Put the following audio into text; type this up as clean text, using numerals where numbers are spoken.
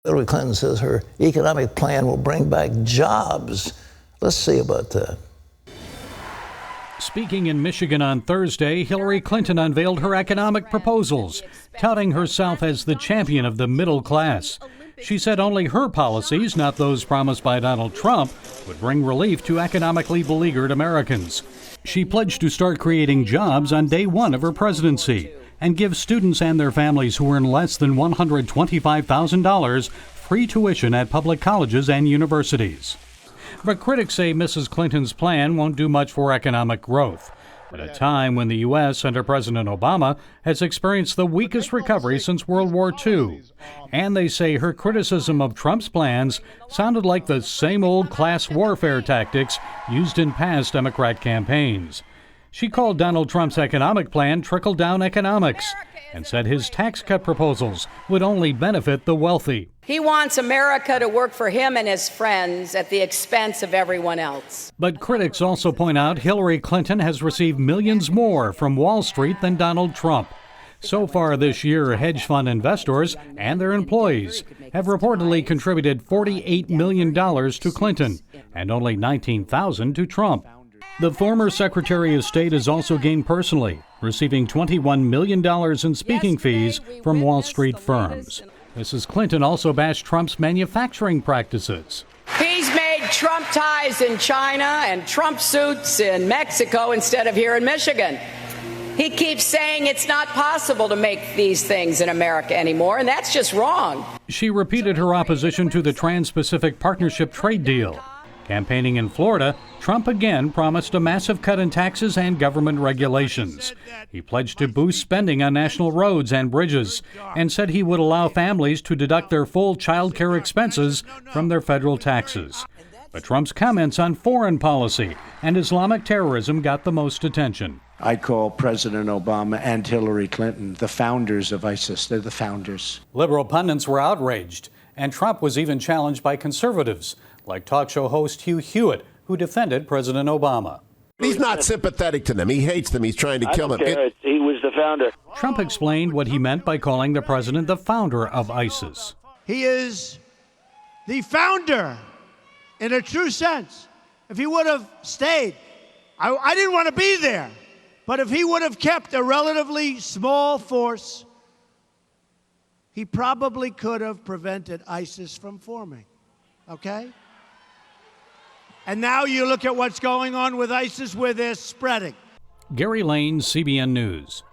Hillary Clinton says her economic plan will bring back jobs. Let's see about that. Speaking in Michigan on Thursday, Hillary Clinton unveiled her economic proposals, touting herself as the champion of the middle class. She said only her policies, not those promised by Donald Trump, would bring relief to economically beleaguered Americans. She pledged to start creating jobs on day one of her presidency and give students and their families who earn less than $125,000 free tuition at public colleges and universities. But critics say Mrs. Clinton's plan won't do much for economic growth, at a time when the U.S. under President Obama has experienced the weakest recovery since World War II. And they say her criticism of Trump's plans sounded like the same old class warfare tactics used in past Democrat campaigns. She called Donald Trump's economic plan trickle-down economics and said his tax cut proposals would only benefit the wealthy. He wants America to work for him and his friends at the expense of everyone else. But critics also point out Hillary Clinton has received millions more from Wall Street than Donald Trump. So far this year, hedge fund investors and their employees have reportedly contributed $48 million to Clinton and only $19,000 to Trump. The former Secretary of State has also gained personally, receiving $21 million in speaking fees from Wall Street firms. Mrs. Clinton also bashed Trump's manufacturing practices. He's made Trump ties in China and Trump suits in Mexico instead of here in Michigan. He keeps saying it's not possible to make these things in America anymore, and that's just wrong. She repeated her opposition to the Trans-Pacific Partnership trade deal. Campaigning in Florida, Trump again promised a massive cut in taxes and government regulations. He pledged to boost spending on national roads and bridges and said he would allow families to deduct their full child care expenses from their federal taxes. But Trump's comments on foreign policy and Islamic terrorism got the most attention. I call President Obama and Hillary Clinton the founders of ISIS. They're the founders. Liberal pundits were outraged, and Trump was even challenged by conservatives, like talk show host Hugh Hewitt, who defended President Obama. He's not sympathetic to them. He hates them. He's trying to kill them. He was the founder. Trump explained what he meant by calling the president the founder of ISIS. He is the founder in a true sense. If he would have stayed, I didn't want to be there, but if he would have kept a relatively small force, he probably could have prevented ISIS from forming. Okay? And now you look at what's going on with ISIS, where they're spreading. Gary Lane, CBN News.